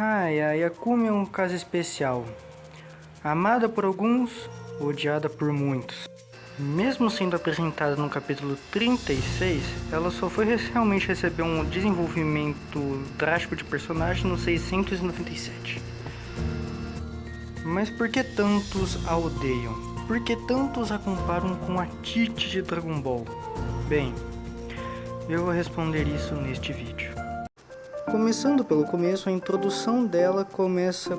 Ai, a Yakumi é um caso especial. Amada por alguns, odiada por muitos. Mesmo sendo apresentada no capítulo 36, ela só foi realmente receber um desenvolvimento drástico de personagem no 697. Mas por que tantos a odeiam? Por que tantos a comparam com a Tite de Dragon Ball? Bem, eu vou responder isso neste vídeo. Começando pelo começo, a introdução dela começa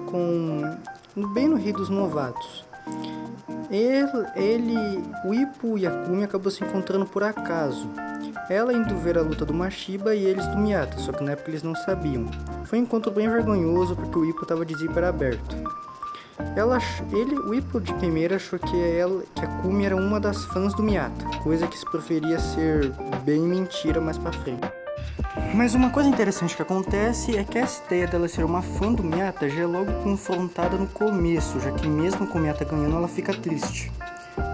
bem no Rei dos Novatos. O Ippo e a Yakumi acabam se encontrando por acaso. Ela indo ver a luta do Mashiba e eles do Miyata, só que na época eles não sabiam. Foi um encontro bem vergonhoso porque o Ippo estava de zíper aberto. O Ippo de primeira achou que a Yakumi era uma das fãs do Miyata, coisa que se preferia ser bem mentira mais pra frente. Mas uma coisa interessante que acontece é que essa ideia dela ser uma fã do Miyata já é logo confrontada no começo, já que mesmo com o Miyata ganhando ela fica triste.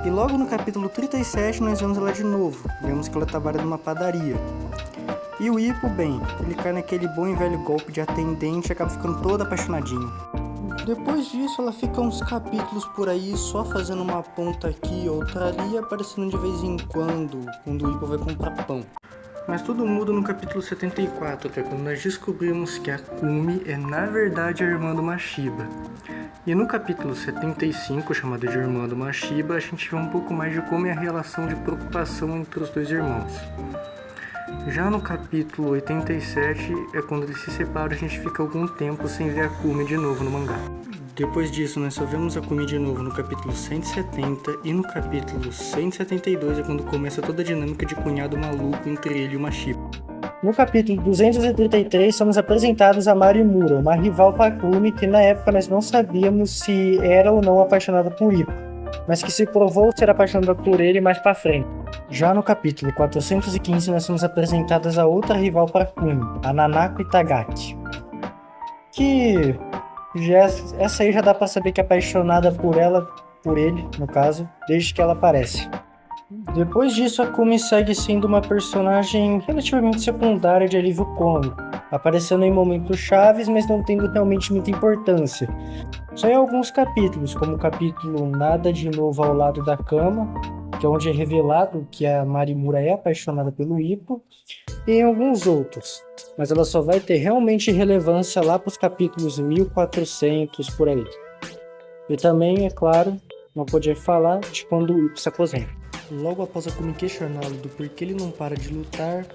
E logo no capítulo 37 nós vemos ela de novo, vemos que ela trabalha numa padaria. E o Ippo, bem, ele cai naquele bom e velho golpe de atendente e acaba ficando todo apaixonadinho. Depois disso ela fica uns capítulos por aí só fazendo uma ponta aqui e outra ali, aparecendo de vez em quando o Ippo vai comprar pão. Mas tudo muda no capítulo 74, que é quando nós descobrimos que a Kumi é na verdade a irmã do Mashiba. E no capítulo 75, chamado de Irmã do Mashiba, a gente vê um pouco mais de como é a relação de preocupação entre os dois irmãos. Já no capítulo 87 é quando eles se separam e a gente fica algum tempo sem ver a Kumi de novo no mangá. Depois disso, nós só vemos a Kumi de novo no capítulo 170 e no capítulo 172 é quando começa toda a dinâmica de cunhado maluco entre ele e o Mashiba. No capítulo 233 somos apresentados a Marimura, uma rival para Kumi que na época nós não sabíamos se era ou não apaixonada por Ippo, mas que se provou ser apaixonada por ele mais para frente. Já no capítulo 415 nós somos apresentadas a outra rival para Kumi, a Nanako Itagaki, que essa aí já dá pra saber que é apaixonada por ele, no caso, desde que ela aparece. Depois disso, a Kumi segue sendo uma personagem relativamente secundária de alívio cômico, aparecendo em momentos chaves, mas não tendo realmente muita importância. Só em alguns capítulos, como o capítulo Nada de Novo ao Lado da Cama, que é onde é revelado que a Marimura é apaixonada pelo Ippo, e em alguns outros, mas ela só vai ter realmente relevância lá para os capítulos 1400 por aí. E também, é claro, não podia falar de quando o Ippo se aposenta. Logo após a Kumi questioná-lo do porquê ele não para de lutar,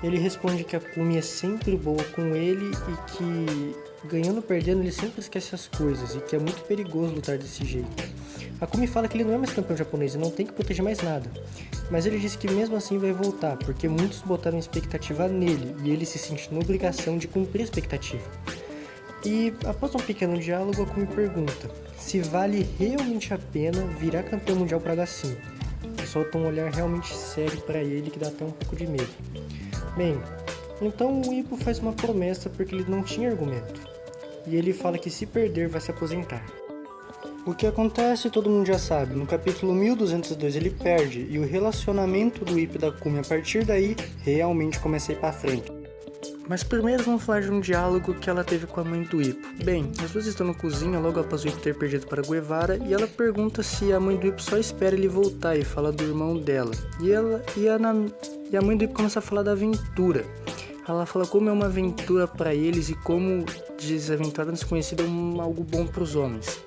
ele responde que a Kumi é sempre boa com ele e que, ganhando ou perdendo, ele sempre esquece as coisas e que é muito perigoso lutar desse jeito. A Kumi fala que ele não é mais campeão japonês e não tem que proteger mais nada, mas ele disse que mesmo assim vai voltar, porque muitos botaram expectativa nele e ele se sente na obrigação de cumprir a expectativa. E após um pequeno diálogo, a Kumi pergunta se vale realmente a pena virar campeão mundial para H5. E solta um olhar realmente sério para ele que dá até um pouco de medo. Bem, então o Ippo faz uma promessa porque ele não tinha argumento. E ele fala que se perder vai se aposentar. O que acontece todo mundo já sabe, no capítulo 1202 ele perde e o relacionamento do Ippo e da Kumi a partir daí realmente começa a ir pra frente. Mas primeiro vamos falar de um diálogo que ela teve com a mãe do Ippo. Bem, as duas estão na cozinha logo após o Ippo ter perdido para Guevara e ela pergunta se a mãe do Ippo só espera ele voltar e fala do irmão dela. E a mãe do Ippo começa a falar da aventura. Ela fala como é uma aventura para eles e como desaventura desconhecida é algo bom para os homens.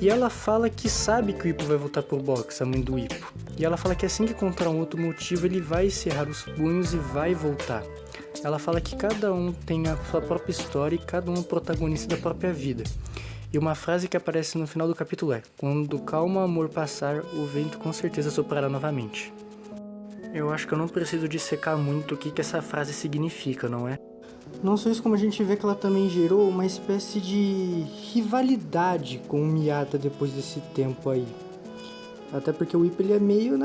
E ela fala que sabe que o Ippo vai voltar pro boxe, a mãe do Ippo. E ela fala que assim que encontrar um outro motivo, ele vai cerrar os punhos e vai voltar. Ela fala que cada um tem a sua própria história e cada um é protagonista da própria vida. E uma frase que aparece no final do capítulo é: quando calma o amor passar, o vento com certeza soprará novamente. Eu acho que eu não preciso dissecar muito o que essa frase significa, não é? Não só isso, como a gente vê que ela também gerou uma espécie de rivalidade com o Miyata depois desse tempo aí. Até porque o Ippo ele é meio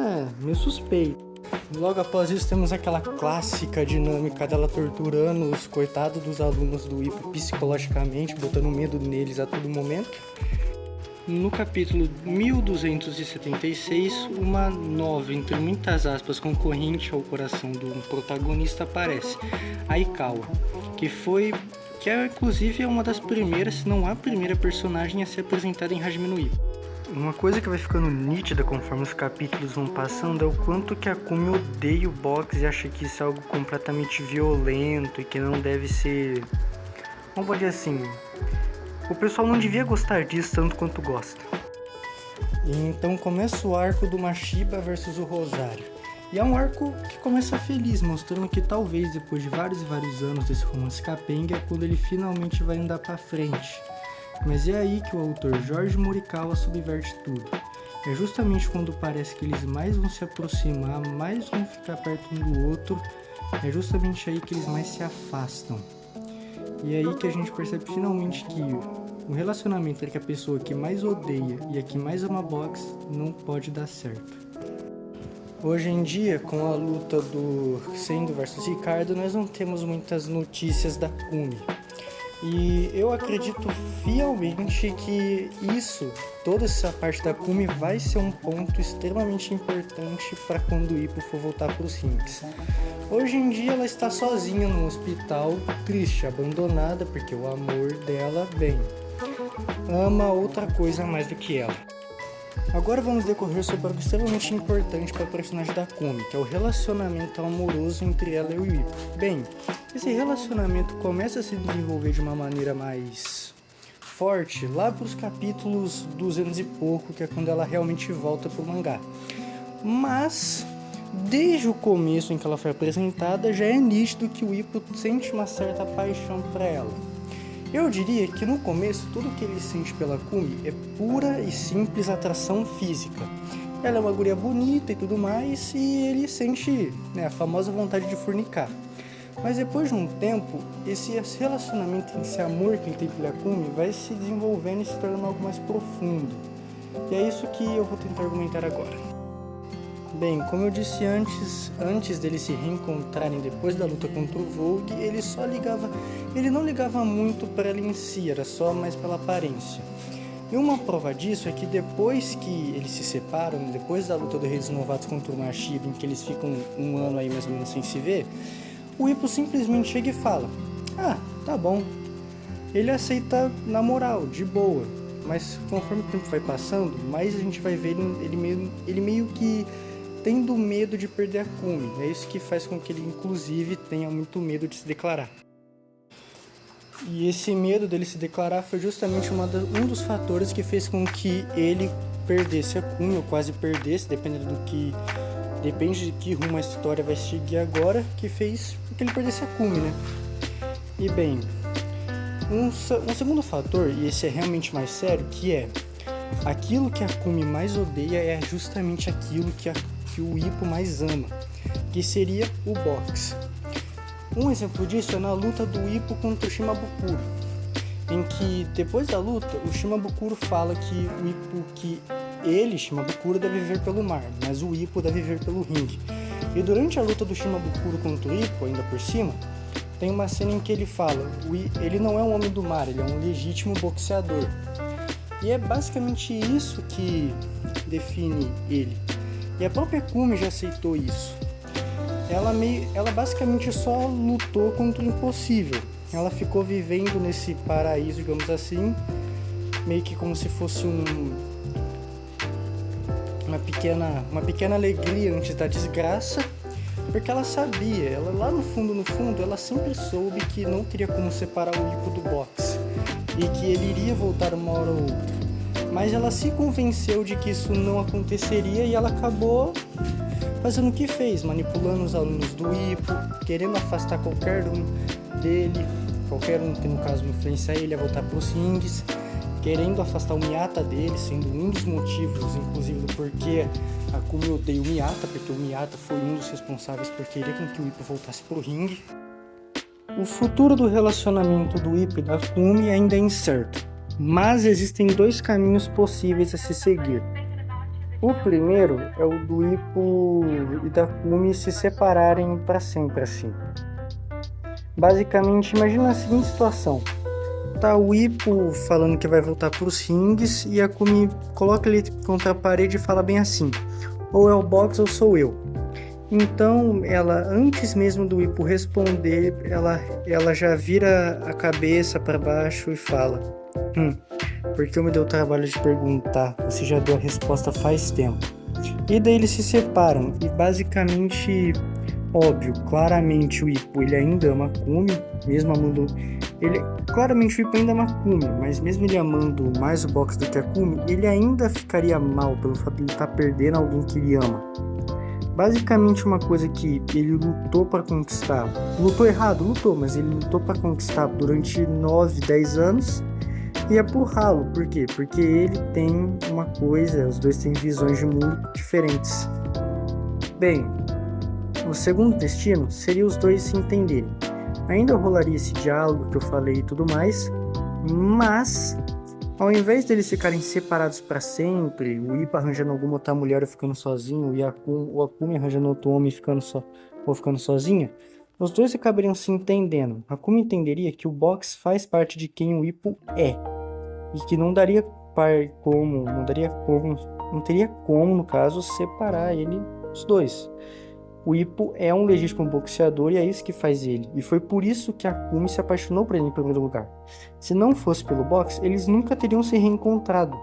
suspeito. Logo após isso temos aquela clássica dinâmica dela torturando os coitados dos alunos do Ippo psicologicamente, botando medo neles a todo momento. No capítulo 1276, uma nova, entre muitas aspas, concorrente ao coração do protagonista aparece, a Aikawa, que foi que inclusive é uma das primeiras, se não a primeira personagem a ser apresentada em Hajime no Ippo. Uma coisa que vai ficando nítida conforme os capítulos vão passando é o quanto que a Kumi odeia o boxe e acha que isso é algo completamente violento e que não deve ser... Vamos dizer assim, o pessoal não devia gostar disso tanto quanto gosta. E então começa o arco do Mashiba versus o Rosário. E é um arco que começa feliz, mostrando que talvez depois de vários e vários anos desse romance capenga é quando ele finalmente vai andar pra frente. Mas é aí que o autor Jorge Morikawa subverte tudo. É justamente quando parece que eles mais vão se aproximar, mais vão ficar perto um do outro, é justamente aí que eles mais se afastam. E é aí que a gente percebe finalmente que o relacionamento entre a pessoa que mais odeia e a que mais ama boxe não pode dar certo. Hoje em dia, com a luta do Sendo versus Ricardo, nós não temos muitas notícias da Kumi. E eu acredito fielmente que toda essa parte da Kumi vai ser um ponto extremamente importante para quando o Ippo for voltar para os rings. Hoje em dia ela está sozinha no hospital, triste, abandonada, porque o amor dela, ama outra coisa mais do que ela. Agora vamos decorrer sobre algo extremamente importante para o personagem da Kumi, que é o relacionamento amoroso entre ela e o Ippo. Esse relacionamento começa a se desenvolver de uma maneira mais forte lá para os capítulos 200 e pouco, que é quando ela realmente volta para o mangá. Mas, desde o começo em que ela foi apresentada, já é nítido que o Ippo sente uma certa paixão por ela. Eu diria que no começo tudo que ele sente pela Kumi é pura e simples atração física. Ela é uma guria bonita e tudo mais, e ele sente a famosa vontade de fornicar. Mas depois de um tempo, esse relacionamento, esse amor que ele tem pela Kumi vai se desenvolvendo e se tornando algo mais profundo. E é isso que eu vou tentar argumentar agora. Como eu disse antes deles se reencontrarem depois da luta contra o Vogue, ele não ligava muito para ela em si, era só mais pela aparência. E uma prova disso é que depois que eles se separam, depois da luta do Rei dos Novatos contra o Mashiba, em que eles ficam um ano aí mais ou menos sem se ver, o Ippo simplesmente chega e fala: tá bom. Ele aceita na moral, de boa, mas conforme o tempo vai passando, mais a gente vai ver ele meio que tendo medo de perder a Kumi. É isso que faz com que ele, inclusive, tenha muito medo de se declarar. E esse medo dele se declarar foi justamente um dos fatores que fez com que ele perdesse a Kumi, ou quase perdesse, depende de que rumo a história vai seguir agora, que fez com que ele perdesse a Kumi, E um segundo fator, e esse é realmente mais sério, que é aquilo que a Kumi mais odeia é justamente aquilo que o Ippo mais ama, que seria o boxe. Um exemplo disso é na luta do Ippo contra o Shimabukuro, em que depois da luta o Shimabukuro fala que ele, Shimabukuro, deve viver pelo mar, mas o Ippo deve viver pelo ringue. E durante a luta do Shimabukuro contra o Ippo, ainda por cima, tem uma cena em que ele fala: ele não é um homem do mar, ele é um legítimo boxeador. E é basicamente isso que define ele. E a própria Kumi já aceitou isso. Ela basicamente só lutou contra o impossível. Ela ficou vivendo nesse paraíso, digamos assim, meio que como se fosse uma pequena alegria antes da desgraça, porque ela sabia, lá no fundo, ela sempre soube que não teria como separar o Ippo do boxe e que ele iria voltar uma hora ou outra. Mas ela se convenceu de que isso não aconteceria e ela acabou fazendo o que fez, manipulando os alunos do Ippo, querendo afastar qualquer um que no caso influencia ele a voltar para os rings, querendo afastar o Miyata dele, sendo um dos motivos, inclusive, do porquê a Kumi odeia o Miyata, porque o Miyata foi um dos responsáveis por querer com que o Ippo voltasse para o ringue. O futuro do relacionamento do Ippo e da Kumi ainda é incerto, mas existem dois caminhos possíveis a se seguir. O primeiro é o do Ippo e da Kumi se separarem para sempre assim. Basicamente, imagina a seguinte situação: tá o Ippo falando que vai voltar para os rings e a Kumi coloca ele contra a parede e fala bem assim: ou é o boxe ou sou eu. Então, ela, antes mesmo do Ippo responder, ela já vira a cabeça para baixo e fala: por que eu me dei o trabalho de perguntar? Você já deu a resposta faz tempo. E daí eles se separam. E basicamente, óbvio, claramente o Ippo ele ainda ama a Kumi, mesmo amando. Claramente o Ippo ainda ama a Kumi, mas mesmo ele amando mais o boxe do que a Kumi, ele ainda ficaria mal pelo fato de ele estar perdendo alguém que ele ama. Basicamente uma coisa que ele lutou para conquistar. Lutou errado? Lutou, mas ele lutou para conquistar durante 9, 10 anos. E é por ralo, por quê? Porque ele tem uma coisa, os dois têm visões de mundo diferentes. Bem, o segundo destino seria os dois se entenderem. Ainda rolaria esse diálogo que eu falei e tudo mais, mas ao invés deles ficarem separados para sempre, o Ippo arranjando alguma outra mulher e ficando sozinho, e a Kumi arranjando outro homem ou ficando sozinha, os dois acabariam se entendendo. A Kumi entenderia que o boxe faz parte de quem o Ippo é. E que não teria como, no caso, separar os dois. O Ippo é um legítimo boxeador e é isso que faz ele. E foi por isso que a Kumi se apaixonou por ele em primeiro lugar. Se não fosse pelo boxe, eles nunca teriam se reencontrado.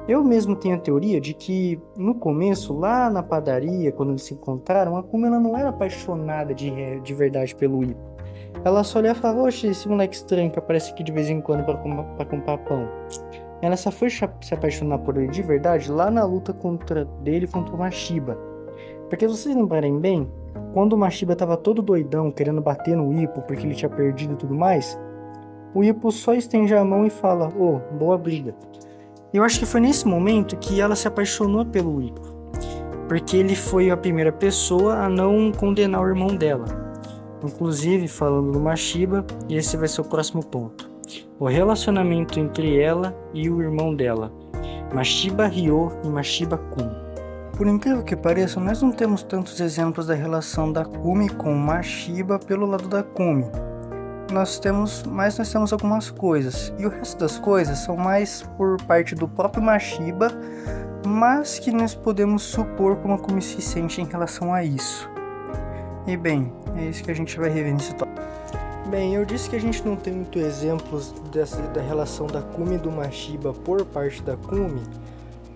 Eu mesmo tenho a teoria de que, no começo, lá na padaria, quando eles se encontraram, a Kumi ela não era apaixonada de verdade pelo Ippo. Ela só olhava e falava: oxe, esse moleque estranho que aparece aqui de vez em quando pra comprar pão. Ela só foi se apaixonar por ele de verdade lá na luta dele contra o Mashiba. Porque se vocês lembrarem bem, quando o Mashiba tava todo doidão, querendo bater no Ippo porque ele tinha perdido e tudo mais, o Ippo só estende a mão e fala: boa briga. E eu acho que foi nesse momento que ela se apaixonou pelo Ippo. Porque ele foi a primeira pessoa a não condenar o irmão dela. Inclusive, falando do Mashiba, e esse vai ser o próximo ponto: o relacionamento entre ela e o irmão dela, Mashiba Ryo e Mashiba Kun. Por incrível que pareça, nós não temos tantos exemplos da relação da Kumi com o Mashiba pelo lado da Kumi. Nós temos algumas coisas, e o resto das coisas são mais por parte do próprio Mashiba, mas que nós podemos supor como a Kumi se sente em relação a isso. E bem, é isso que a gente vai rever nesse tópico. Bem, eu disse que a gente não tem muitos exemplos da relação da Kumi e do Mashiba por parte da Kumi,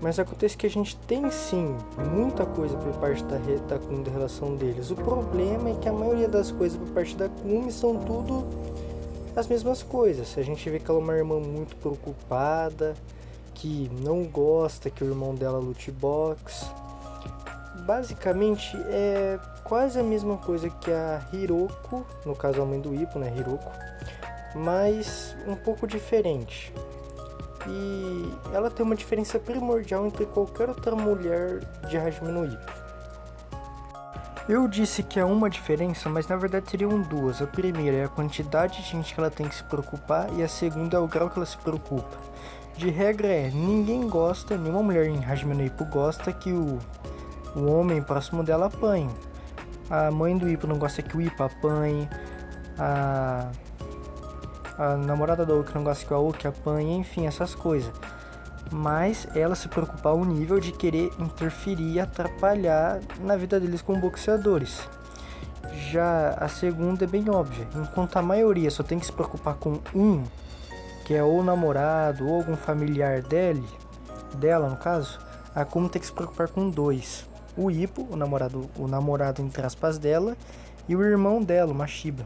mas acontece que a gente tem sim muita coisa por parte da Kumi da relação deles. O problema é que a maioria das coisas por parte da Kumi são tudo as mesmas coisas. A gente vê que ela é uma irmã muito preocupada, que não gosta que o irmão dela lute boxe. Basicamente é quase a mesma coisa que a Hiroko, no caso a mãe do Ippo, né, Hiroko, mas um pouco diferente. E ela tem uma diferença primordial entre qualquer outra mulher de Hajime no Ippo. Eu disse que é uma diferença, mas na verdade seriam duas. A primeira é a quantidade de gente que ela tem que se preocupar, e a segunda é o grau que ela se preocupa. De regra nenhuma mulher em Hajime no Ippo gosta que o homem próximo dela apanhe. A mãe do Ippo não gosta que o Ippo apanhe. A namorada da Oki não gosta que a Oki apanhe. Enfim, essas coisas. Mas ela se preocupa ao nível de querer interferir e atrapalhar na vida deles como boxeadores. Já a segunda é bem óbvia. Enquanto a maioria só tem que se preocupar com um, que é ou o namorado ou algum familiar dela no caso, a Kumi tem que se preocupar com dois: o Ippo, o namorado entre aspas dela, e o irmão dela, o Mashiba.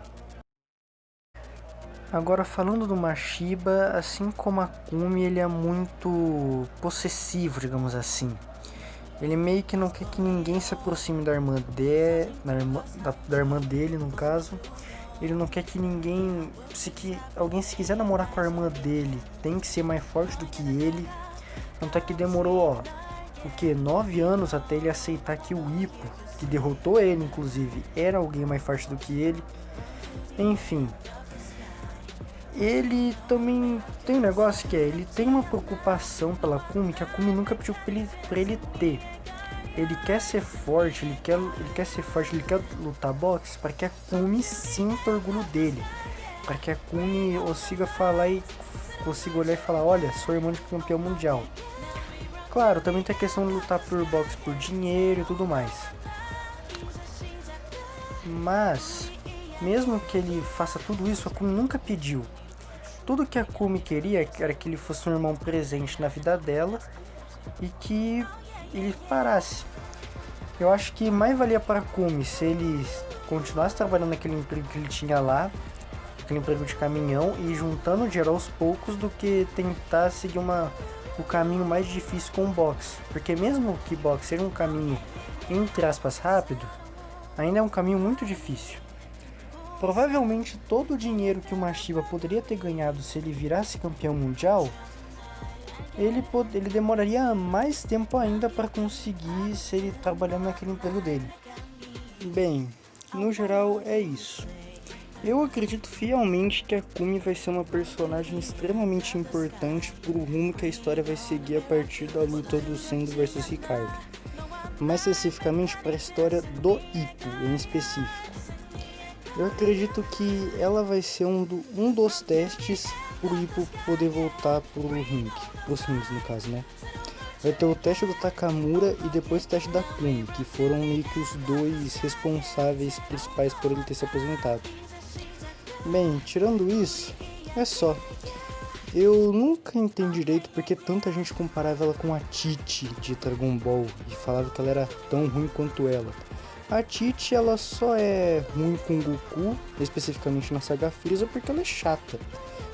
Agora, falando do Mashiba, assim como a Kumi, ele é muito possessivo, digamos assim. Ele meio que não quer que ninguém se aproxime da irmã dele, no caso. Ele não quer que ninguém, alguém se quiser namorar com a irmã dele, tem que ser mais forte do que ele. Tanto é que demorou, 9 anos até ele aceitar que o Ippo, que derrotou ele inclusive, era alguém mais forte do que ele. Enfim, ele também tem um negócio que ele tem uma preocupação pela Kumi que a Kumi nunca pediu pra ele ter. Ele quer ser forte, ele quer lutar boxe para que a Kumi sinta orgulho dele, para que a Kumi consiga olhar e falar: olha, sou irmão de campeão mundial. Claro, também tem a questão de lutar por boxe por dinheiro e tudo mais. Mas, mesmo que ele faça tudo isso, a Kumi nunca pediu. Tudo que a Kumi queria era que ele fosse um irmão presente na vida dela e que ele parasse. Eu acho que mais valia para a Kumi se ele continuasse trabalhando naquele emprego que ele tinha lá, aquele emprego de caminhão, e juntando dinheiro aos poucos, do que tentar seguir o caminho mais difícil com o boxe. Porque mesmo que boxe seja um caminho, entre aspas, rápido, ainda é um caminho muito difícil. Provavelmente todo o dinheiro que o Mashiba poderia ter ganhado se ele virasse campeão mundial, ele demoraria mais tempo ainda para conseguir se ele trabalhando naquele emprego dele. Bem, no geral é isso. Eu acredito fielmente que a Kumi vai ser uma personagem extremamente importante pro rumo que a história vai seguir a partir da luta do Sendo versus Ricardo. Mais especificamente para a história do Ippo em específico. Eu acredito que ela vai ser um dos testes pro Ippo poder voltar pros rings no caso, né? Vai ter o teste do Takamura e depois o teste da Kumi, que foram meio que os dois responsáveis principais por ele ter se aposentado. Bem, tirando isso, é só. Eu nunca entendi direito porque tanta gente comparava ela com a Tite de Dragon Ball e falava que ela era tão ruim quanto ela. A Tite, ela só é ruim com Goku, especificamente na saga Freeza, porque ela é chata.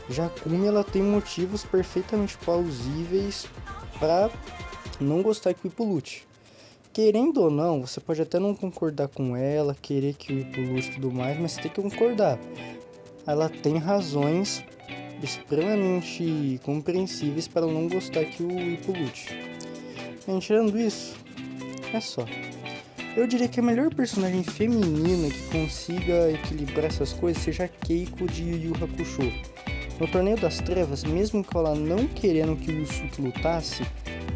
Já a Kumi, ela tem motivos perfeitamente plausíveis pra não gostar que o Ippo lute. Querendo ou não, você pode até não concordar com ela, querer que o Ippo lute e tudo mais, mas você tem que concordar. Ela tem razões extremamente compreensíveis para não gostar que o Ippo lute. E tirando isso, é só. Eu diria que a melhor personagem feminina que consiga equilibrar essas coisas seja a Keiko de Yu Yu Hakusho. No Torneio das Trevas, mesmo que ela não querendo que o Yusuke lutasse,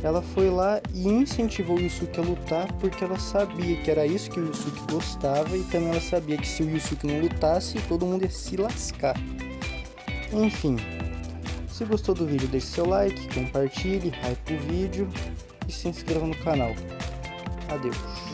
ela foi lá e incentivou o Yusuke a lutar porque ela sabia que era isso que o Yusuke gostava e também ela sabia que se o Yusuke não lutasse, todo mundo ia se lascar. Enfim, se gostou do vídeo, deixe seu like, compartilhe, hype o vídeo e se inscreva no canal. Adeus.